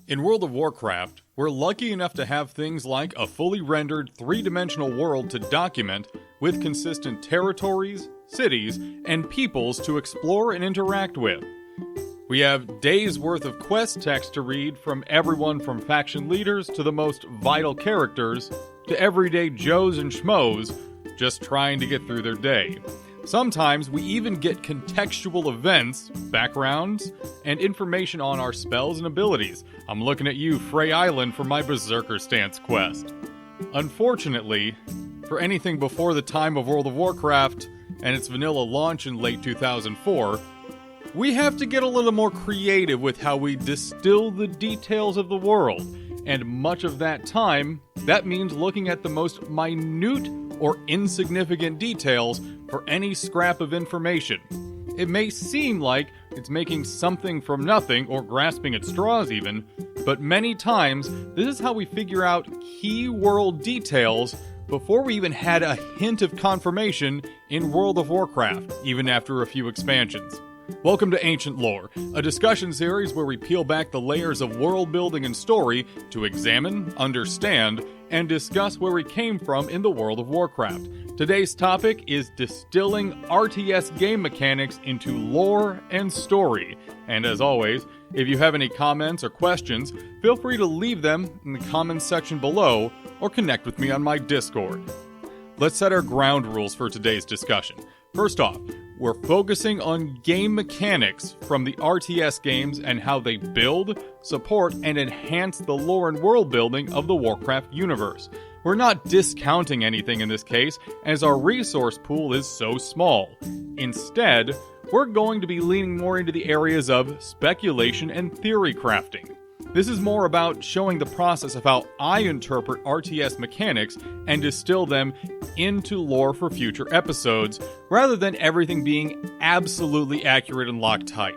In World of Warcraft, we're lucky enough to have things like a fully rendered three-dimensional world to document with consistent territories, cities, and peoples to explore and interact with. We have days worth of quest text to read from everyone from faction leaders to the most vital characters to everyday Joes and Schmoes just trying to get through their day. Sometimes we even get contextual events, backgrounds, and information on our spells and abilities. I'm looking at you, Frey Island, for my Berserker Stance quest. Unfortunately, for anything before the time of World of Warcraft and its vanilla launch in late 2004, we have to get a little more creative with how we distill the details of the world. And much of that time, that means looking at the most minute or insignificant details for any scrap of information. It may seem like it's making something from nothing or grasping at straws even, but many times this is how we figure out key world details before we even had a hint of confirmation in World of Warcraft, even after a few expansions. Welcome to Ancient Lore, a discussion series where we peel back the layers of world building and story to examine, understand, and discuss where we came from in the World of Warcraft. Today's topic is distilling RTS game mechanics into lore and story. And as always, if you have any comments or questions, feel free to leave them in the comments section below or connect with me on my Discord. Let's set our ground rules for today's discussion. First off, we're focusing on game mechanics from the RTS games and how they build, support, and enhance the lore and world building of the Warcraft universe. We're not discounting anything in this case, as our resource pool is so small. Instead, we're going to be leaning more into the areas of speculation and theory crafting. This is more about showing the process of how I interpret RTS mechanics and distill them into lore for future episodes, rather than everything being absolutely accurate and locked tight.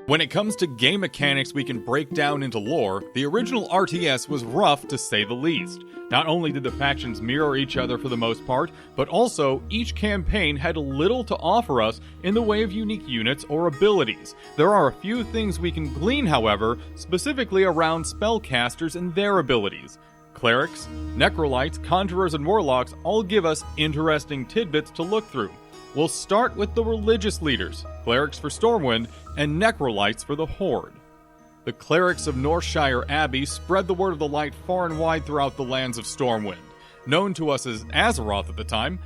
When it comes to game mechanics we can break down into lore, the original RTS was rough to say the least. Not only did the factions mirror each other for the most part, but also each campaign had little to offer us in the way of unique units or abilities. There are a few things we can glean, however, specifically around spellcasters and their abilities. Clerics, necrolytes, conjurers, and warlocks all give us interesting tidbits to look through. We'll start with the religious leaders, clerics for Stormwind, and necrolytes for the Horde. The clerics of Northshire Abbey spread the word of the light far and wide throughout the lands of Stormwind. Known to us as Azeroth at the time,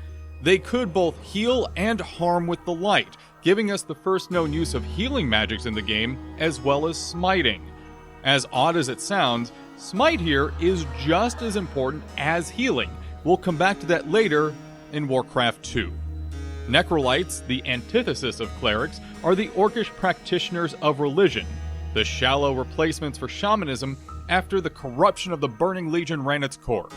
they could both heal and harm with the light, giving us the first known use of healing magics in the game, as well as smiting. As odd as it sounds, smite here is just as important as healing. We'll come back to that later in Warcraft 2. Necrolytes, the antithesis of clerics, are the orcish practitioners of religion, the shallow replacements for shamanism after the corruption of the Burning Legion ran its course.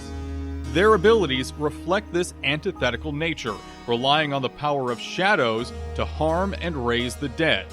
Their abilities reflect this antithetical nature, relying on the power of shadows to harm and raise the dead.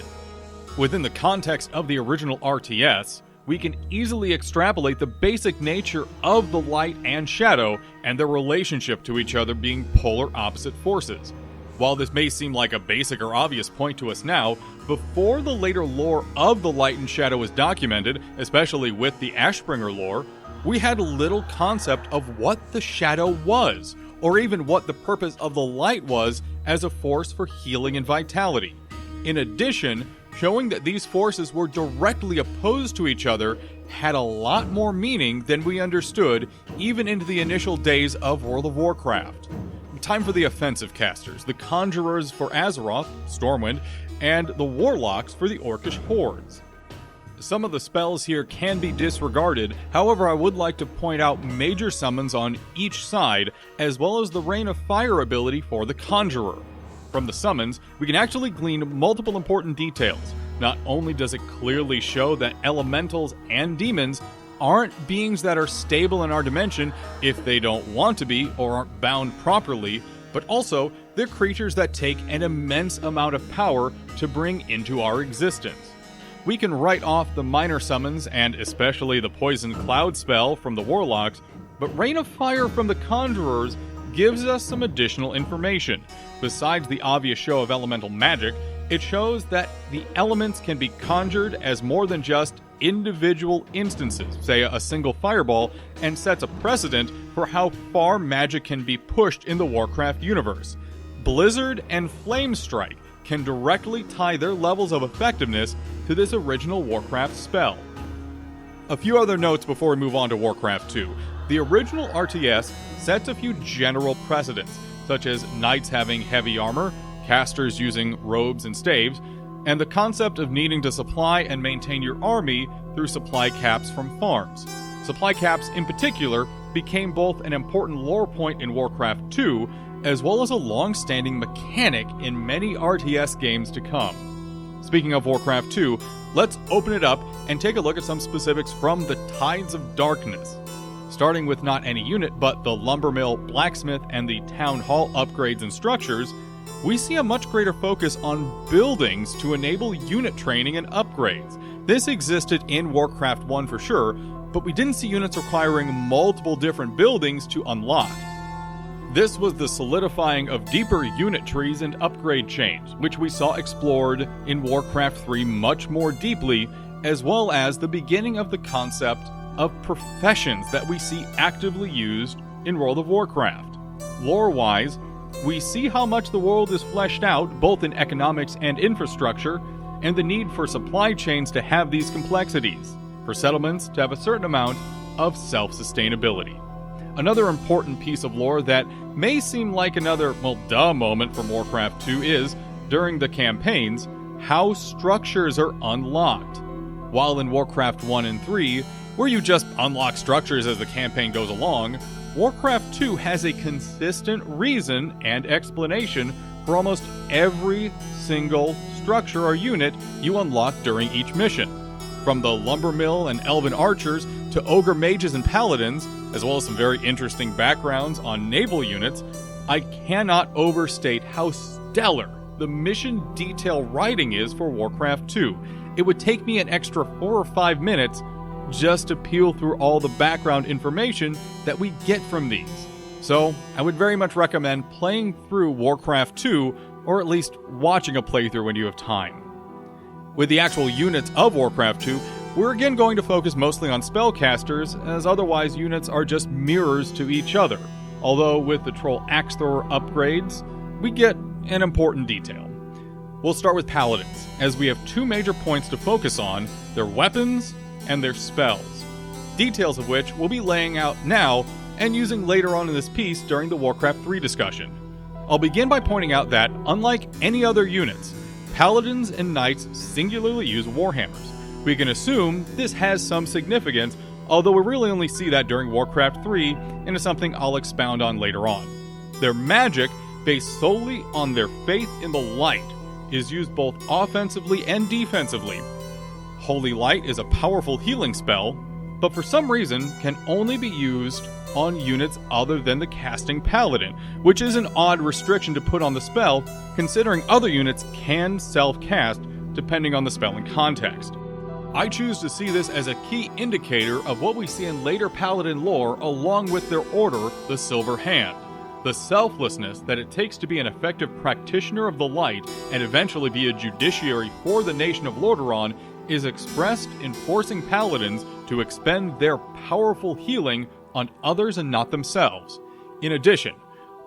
Within the context of the original RTS, we can easily extrapolate the basic nature of the light and shadow and their relationship to each other being polar opposite forces. While this may seem like a basic or obvious point to us now, before the later lore of the light and shadow was documented, especially with the Ashbringer lore, we had little concept of what the shadow was, or even what the purpose of the light was as a force for healing and vitality. In addition, showing that these forces were directly opposed to each other had a lot more meaning than we understood even into the initial days of World of Warcraft. Time for the offensive casters, the conjurers for Azeroth, Stormwind, and the warlocks for the orcish hordes. Some of the spells here can be disregarded, however I would like to point out major summons on each side, as well as the Rain of Fire ability for the conjurer. From the summons, we can actually glean multiple important details. Not only does it clearly show that elementals and demons aren't beings that are stable in our dimension if they don't want to be or aren't bound properly, but also they're creatures that take an immense amount of power to bring into our existence. We can write off the minor summons and especially the Poison Cloud spell from the warlocks, but Rain of Fire from the conjurers gives us some additional information. Besides the obvious show of elemental magic, it shows that the elements can be conjured as more than just individual instances, say a single fireball, and sets a precedent for how far magic can be pushed in the Warcraft universe. Blizzard and Flamestrike can directly tie their levels of effectiveness to this original Warcraft spell. A few other notes before we move on to Warcraft 2. The original RTS sets a few general precedents, such as knights having heavy armor, casters using robes and staves, and the concept of needing to supply and maintain your army through supply caps from farms. Supply caps, in particular, became both an important lore point in Warcraft 2, as well as a long-standing mechanic in many RTS games to come. Speaking of Warcraft 2, let's open it up and take a look at some specifics from the Tides of Darkness. Starting with not any unit, but the lumbermill, blacksmith, and the town hall upgrades and structures, we see a much greater focus on buildings to enable unit training and upgrades. This existed in Warcraft 1 for sure, but we didn't see units requiring multiple different buildings to unlock. This was the solidifying of deeper unit trees and upgrade chains, which we saw explored in Warcraft 3 much more deeply, as well as the beginning of the concept of professions that we see actively used in World of Warcraft. Lore-wise, we see how much the world is fleshed out, both in economics and infrastructure, and the need for supply chains to have these complexities, for settlements to have a certain amount of self-sustainability. Another important piece of lore that may seem like another, duh moment from Warcraft 2 is, during the campaigns, how structures are unlocked. While in Warcraft 1 and 3, where you just unlock structures as the campaign goes along, Warcraft 2 has a consistent reason and explanation for almost every single structure or unit you unlock during each mission. From the lumbermill and elven archers to ogre mages and paladins, as well as some very interesting backgrounds on naval units, I cannot overstate how stellar the mission detail writing is for Warcraft 2. It would take me an extra 4 or 5 minutes just to peel through all the background information that we get from these. So, I would very much recommend playing through Warcraft 2, or at least watching a playthrough when you have time. With the actual units of Warcraft 2, we're again going to focus mostly on spellcasters, as otherwise units are just mirrors to each other. Although with the Troll Axe Thrower upgrades, we get an important detail. We'll start with paladins, as we have 2 major points to focus on: their weapons and their spells, details of which we'll be laying out now and using later on in this piece during the Warcraft 3 discussion. I'll begin by pointing out that, unlike any other units, paladins and knights singularly use warhammers. We can assume this has some significance, although we really only see that during Warcraft 3, and is something I'll expound on later on. Their magic, based solely on their faith in the light, is used both offensively and defensively. Holy Light is a powerful healing spell, but for some reason can only be used on units other than the casting paladin, which is an odd restriction to put on the spell, considering other units can self-cast depending on the spell and context. I choose to see this as a key indicator of what we see in later paladin lore along with their order, the Silver Hand. The selflessness that it takes to be an effective practitioner of the light and eventually be a judiciary for the nation of Lordaeron is expressed in forcing paladins to expend their powerful healing on others and not themselves. In addition,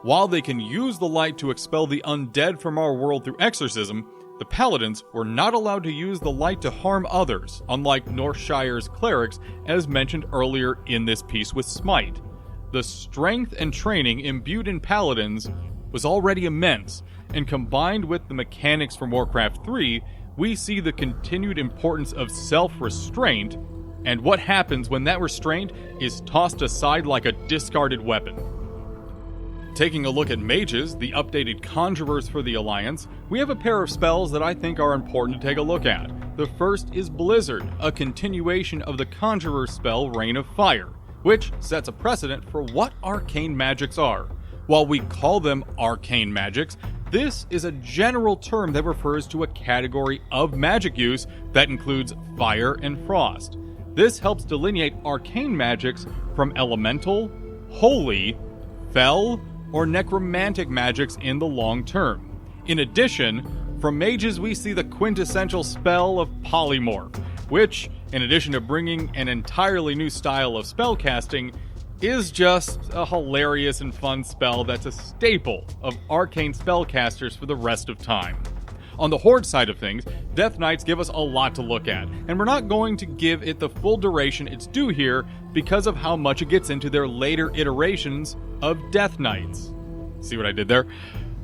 while they can use the light to expel the undead from our world through exorcism, the paladins were not allowed to use the light to harm others, unlike Northshire's clerics, as mentioned earlier in this piece with Smite. The strength and training imbued in paladins was already immense, and combined with the mechanics from Warcraft 3, we see the continued importance of self-restraint, and what happens when that restraint is tossed aside like a discarded weapon. Taking a look at mages, the updated conjurers for the Alliance, we have a pair of spells that I think are important to take a look at. The first is Blizzard, a continuation of the conjurer spell Rain of Fire, which sets a precedent for what arcane magics are. While we call them arcane magics, this is a general term that refers to a category of magic use that includes fire and frost. This helps delineate arcane magics from elemental, holy, fel, or necromantic magics in the long term. In addition, from mages we see the quintessential spell of polymorph. which, in addition to bringing an entirely new style of spellcasting, is just a hilarious and fun spell that's a staple of arcane spellcasters for the rest of time. On the Horde side of things, Death Knights give us a lot to look at, and we're not going to give it the full duration it's due here because of how much it gets into their later iterations of Death Knights. See what I did there?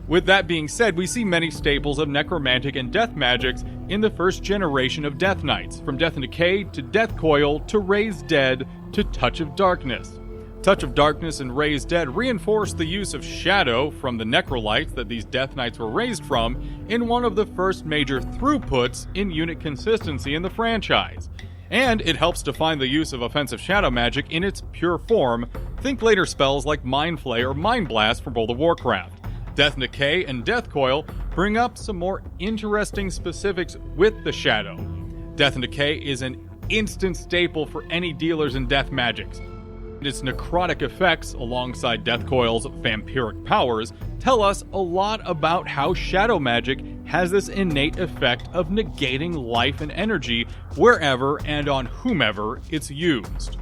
With that being said, we see many staples of necromantic and death magics in the first generation of Death Knights, from Death and Decay to Death Coil to Raise Dead to Touch of Darkness. Touch of Darkness and Raise Dead reinforce the use of Shadow from the Necrolytes that these Death Knights were raised from in one of the first major throughputs in unit consistency in the franchise. And it helps define the use of offensive shadow magic in its pure form. Think later spells like Mind Flay or Mind Blast from World of Warcraft. Death and Decay and Death Coil bring up some more interesting specifics with the Shadow. Death and Decay is an instant staple for any dealers in death magics. Its necrotic effects, alongside Death Coil's vampiric powers, tell us a lot about how shadow magic has this innate effect of negating life and energy wherever and on whomever it's used.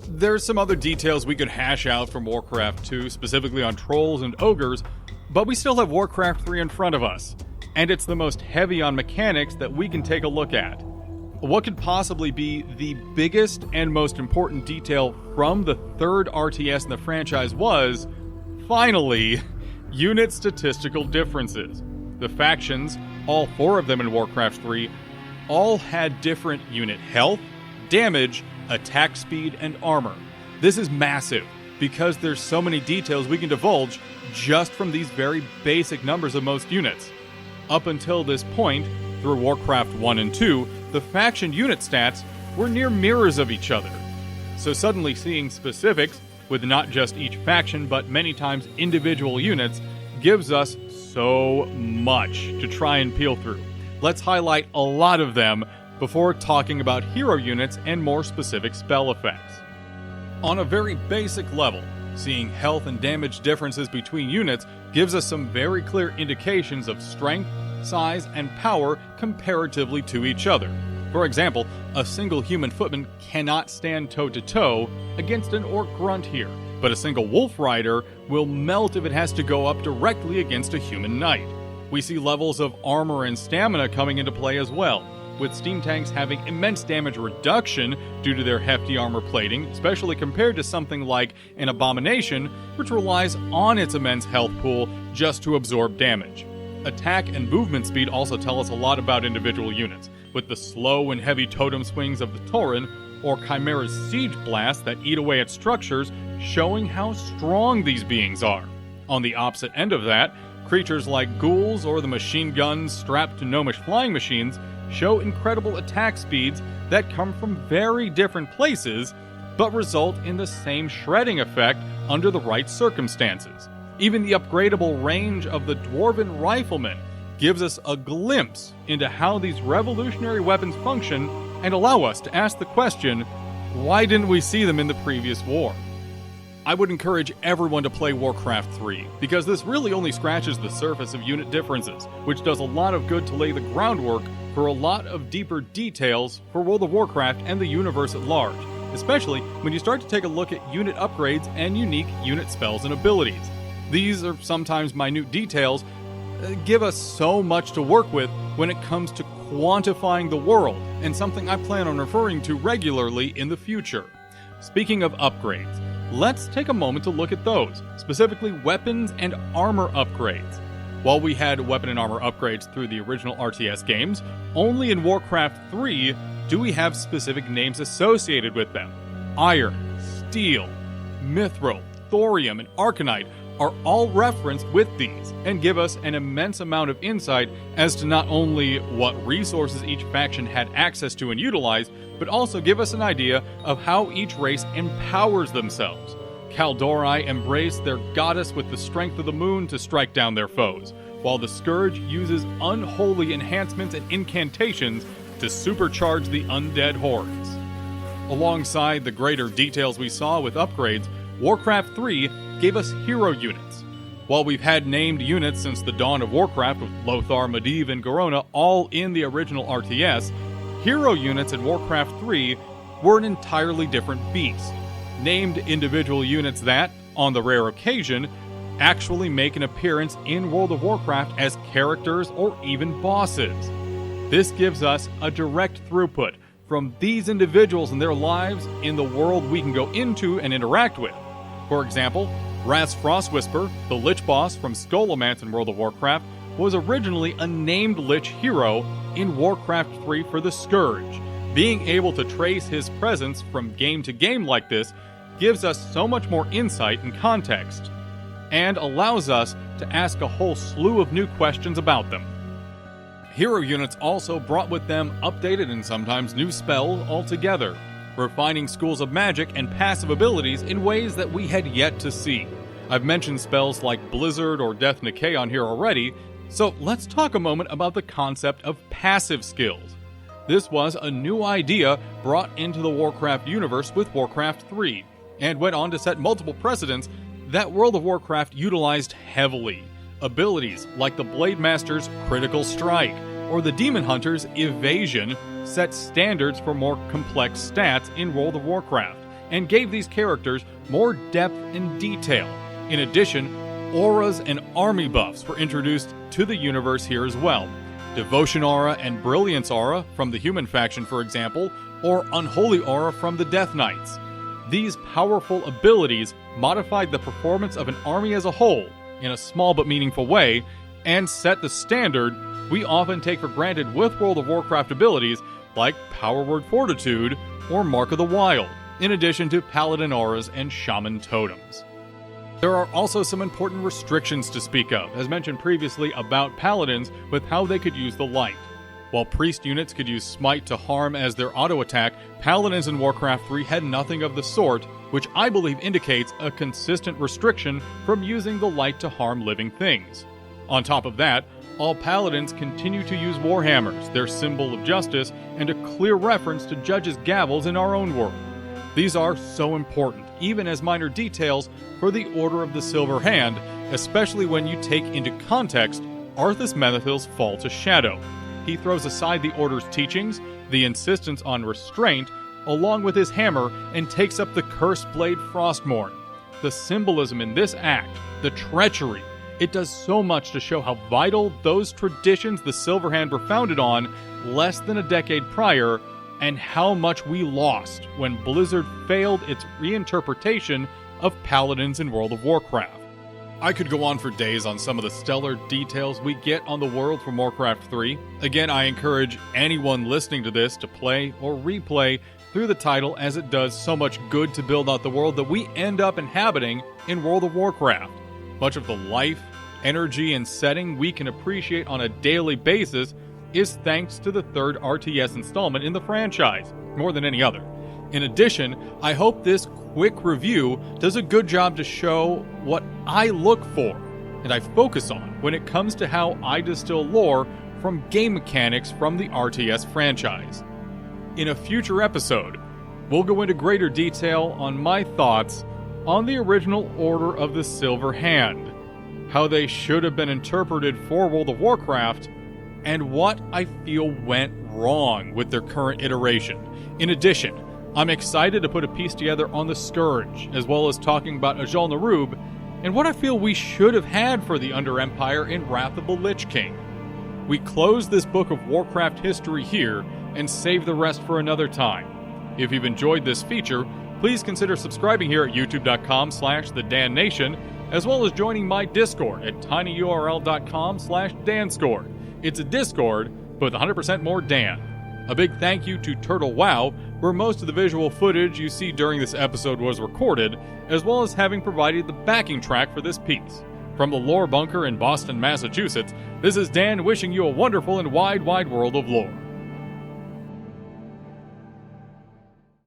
There's some other details we could hash out from Warcraft 2, specifically on trolls and ogres, but we still have Warcraft 3 in front of us, and it's the most heavy on mechanics that we can take a look at. What could possibly be the biggest and most important detail from the third RTS in the franchise was, finally, unit statistical differences. The factions, all 4 of them in Warcraft 3, all had different unit health, damage, attack speed, and armor. This is massive, because there's so many details we can divulge just from these very basic numbers of most units. Up until this point, through Warcraft 1 and 2, the faction unit stats were near mirrors of each other. So suddenly seeing specifics, with not just each faction but many times individual units, gives us so much to try and peel through. Let's highlight a lot of them before talking about hero units and more specific spell effects. On a very basic level, seeing health and damage differences between units gives us some very clear indications of strength, size, and power comparatively to each other. For example, a single human footman cannot stand toe-to-toe against an orc grunt here, but a single wolf rider will melt if it has to go up directly against a human knight. We see levels of armor and stamina coming into play as well, with steam tanks having immense damage reduction due to their hefty armor plating, especially compared to something like an Abomination, which relies on its immense health pool just to absorb damage. Attack and movement speed also tell us a lot about individual units, with the slow and heavy totem swings of the Tauren, or Chimera's siege blasts that eat away at structures, showing how strong these beings are. On the opposite end of that, creatures like ghouls or the machine guns strapped to gnomish flying machines show incredible attack speeds that come from very different places, but result in the same shredding effect under the right circumstances. Even the upgradable range of the Dwarven Rifleman gives us a glimpse into how these revolutionary weapons function and allow us to ask the question, why didn't we see them in the previous war? I would encourage everyone to play Warcraft 3, because this really only scratches the surface of unit differences, which does a lot of good to lay the groundwork for a lot of deeper details for World of Warcraft and the universe at large, especially when you start to take a look at unit upgrades and unique unit spells and abilities. These are sometimes minute details that give us so much to work with when it comes to quantifying the world, and something I plan on referring to regularly in the future. Speaking of upgrades, let's take a moment to look at those, specifically weapons and armor upgrades. While we had weapon and armor upgrades through the original RTS games, only in Warcraft 3 do we have specific names associated with them. Iron, Steel, Mithril, Thorium, and Arcanite are all referenced with these, and give us an immense amount of insight as to not only what resources each faction had access to and utilized, but also give us an idea of how each race empowers themselves. Kaldori embrace their goddess with the strength of the moon to strike down their foes, while the Scourge uses unholy enhancements and incantations to supercharge the undead hordes. Alongside the greater details we saw with upgrades, Warcraft 3 gave us hero units. While we've had named units since the dawn of Warcraft with Lothar, Medivh, and Garona all in the original RTS, hero units in Warcraft 3 were an entirely different beast, named individual units that, on the rare occasion, actually make an appearance in World of Warcraft as characters or even bosses. This gives us a direct throughput from these individuals and their lives in the world we can go into and interact with. For example, Raz Frostwhisper, the Lich boss from Scholomance in World of Warcraft, was originally a named Lich hero in Warcraft 3 for the Scourge. Being able to trace his presence from game to game like this gives us so much more insight and context, and allows us to ask a whole slew of new questions about them. Hero units also brought with them updated and sometimes new spells altogether, refining schools of magic and passive abilities in ways that we had yet to see. I've mentioned spells like Blizzard or Death Decay on here already, so let's talk a moment about the concept of passive skills. This was a new idea brought into the Warcraft universe with Warcraft 3, and went on to set multiple precedents that World of Warcraft utilized heavily. Abilities like the Blade Master's Critical Strike or the Demon Hunter's Evasion set standards for more complex stats in World of Warcraft, and gave these characters more depth and detail. In addition, auras and army buffs were introduced to the universe here as well. Devotion Aura and Brilliance Aura from the Human faction, for example, or Unholy Aura from the Death Knights. These powerful abilities modified the performance of an army as a whole, in a small but meaningful way, and set the standard we often take for granted with World of Warcraft abilities like Power Word Fortitude or Mark of the Wild, in addition to Paladin Auras and Shaman Totems. There are also some important restrictions to speak of, as mentioned previously about Paladins with how they could use the light. While Priest units could use Smite to harm as their auto-attack, Paladins in Warcraft 3 had nothing of the sort, which I believe indicates a consistent restriction from using the light to harm living things. On top of that, all Paladins continue to use Warhammers, their symbol of justice, and a clear reference to Judges' gavels in our own world. These are so important, even as minor details, for the Order of the Silver Hand, especially when you take into context Arthas Menethil's fall to shadow. He throws aside the Order's teachings, the insistence on restraint, along with his hammer, and takes up the Cursed Blade Frostmourne. The symbolism in this act, the treachery, it does so much to show how vital those traditions the Silver Hand were founded on less than a decade prior, and how much we lost when Blizzard failed its reinterpretation of Paladins in World of Warcraft. I could go on for days on some of the stellar details we get on the world from Warcraft 3. Again, I encourage anyone listening to this to play or replay through the title, as it does so much good to build out the world that we end up inhabiting in World of Warcraft. Much of the life, energy, and setting we can appreciate on a daily basis is thanks to the third RTS installment in the franchise, more than any other. In addition, I hope this quick review does a good job to show what I look for and I focus on when it comes to how I distill lore from game mechanics from the RTS franchise. In a future episode, we'll go into greater detail on my thoughts on the original Order of the Silver Hand, how they should have been interpreted for World of Warcraft, and what I feel went wrong with their current iteration. In addition, I'm excited to put a piece together on the Scourge, as well as talking about Ajal Narub, and what I feel we should have had for the Under Empire in Wrath of the Lich King. We close this book of Warcraft history here, and save the rest for another time. If you've enjoyed this feature, please consider subscribing here at youtube.com/theDanNation, as well as joining my Discord at tinyurl.com/Danscord. It's a Discord, but with 100% more Dan. A big thank you to Turtle Wow, where most of the visual footage you see during this episode was recorded, as well as having provided the backing track for this piece. From the Lore Bunker in Boston, Massachusetts, this is Dan wishing you a wonderful and wide, wide world of lore.